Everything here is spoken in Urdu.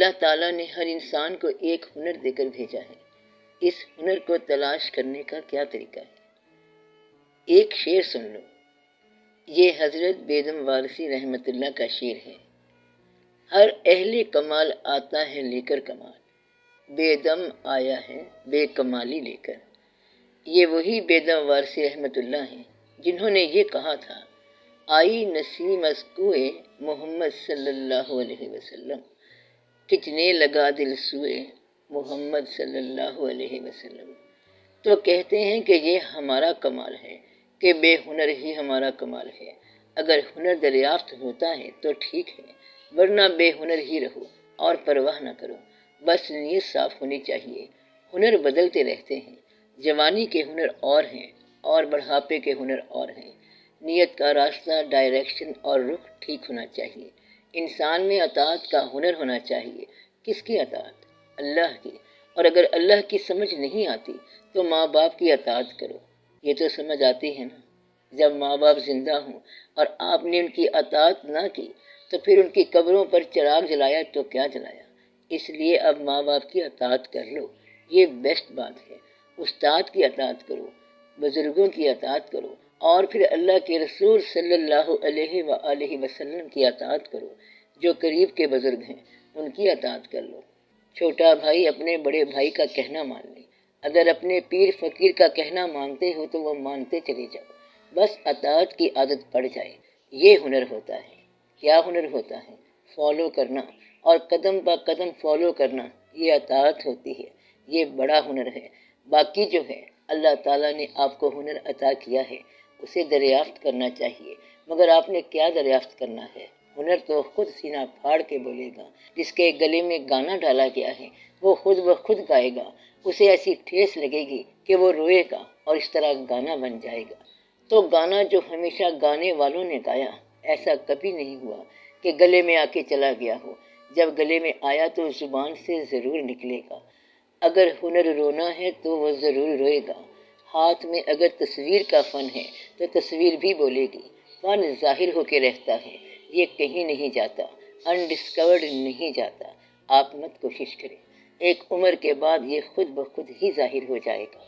اللہ تعالیٰ نے ہر انسان کو ایک ہنر دے کر بھیجا ہے. اس ہنر کو تلاش کرنے کا کیا طریقہ ہے؟ ایک شعر سن لو. یہ حضرت بیدم وارثی رحمۃ اللہ کا شعر ہے. ہر اہل کمال آتا ہے لے کر کمال، بے دم آیا ہے بے کمالی لے کر. یہ وہی بیدم وارثی رحمۃ اللہ ہیں جنہوں نے یہ کہا تھا، آئی نسیم از کوئے محمد صلی اللہ علیہ وسلم، کھچنے لگا دل سوئے محمد صلی اللہ علیہ وسلم. تو کہتے ہیں کہ یہ ہمارا کمال ہے کہ بے ہنر ہی ہمارا کمال ہے. اگر ہنر دریافت ہوتا ہے تو ٹھیک ہے، ورنہ بے ہنر ہی رہو اور پرواہ نہ کرو. بس نیت صاف ہونی چاہیے. ہنر بدلتے رہتے ہیں. جوانی کے ہنر اور ہیں اور بڑھاپے کے ہنر اور ہیں. نیت کا راستہ، ڈائریکشن اور رخ ٹھیک ہونا چاہیے. انسان میں اطاعت کا ہنر ہونا چاہیے. کس کی اطاعت؟ اللہ کی. اور اگر اللہ کی سمجھ نہیں آتی تو ماں باپ کی اطاعت کرو. یہ تو سمجھ آتی ہے نا؟ جب ماں باپ زندہ ہوں اور آپ نے ان کی اطاعت نہ کی تو پھر ان کی قبروں پر چراغ جلایا تو کیا جلایا؟ اس لیے اب ماں باپ کی اطاعت کر لو. یہ بیسٹ بات ہے. استاد کی اطاعت کرو، بزرگوں کی اطاعت کرو، اور پھر اللہ کے رسول صلی اللہ علیہ وآلہ وسلم کی اطاعت کرو. جو قریب کے بزرگ ہیں ان کی اطاعت کر لو. چھوٹا بھائی اپنے بڑے بھائی کا کہنا مان لے. اگر اپنے پیر فقیر کا کہنا مانتے ہو تو وہ مانتے چلے جاؤ. بس اطاعت کی عادت پڑ جائے. یہ ہنر ہوتا ہے. کیا ہنر ہوتا ہے؟ فالو کرنا، اور قدم با قدم فالو کرنا، یہ اطاعت ہوتی ہے. یہ بڑا ہنر ہے. باقی جو ہے اللہ تعالیٰ نے آپ کو ہنر عطا کیا ہے، اسے دریافت کرنا چاہیے. مگر آپ نے کیا دریافت کرنا ہے؟ ہنر تو خود سینہ پھاڑ کے بولے گا. جس کے گلے میں گانا ڈالا گیا ہے وہ خود بخود گائے گا. اسے ایسی ٹھیس لگے گی کہ وہ روئے گا اور اس طرح گانا بن جائے گا. تو گانا جو ہمیشہ گانے والوں نے گایا، ایسا کبھی نہیں ہوا کہ گلے میں آ کے چلا گیا ہو. جب گلے میں آیا تو زبان سے ضرور نکلے گا. اگر ہنر رونا ہے تو وہ ضرور روئے گا. ہاتھ میں اگر تصویر کا فن ہے تو تصویر بھی بولے گی. فن ظاہر ہو کے رہتا ہے، یہ کہیں نہیں جاتا، انڈسکورڈ نہیں جاتا. آپ مت کوشش کریں، ایک عمر کے بعد یہ خود بخود ہی ظاہر ہو جائے گا.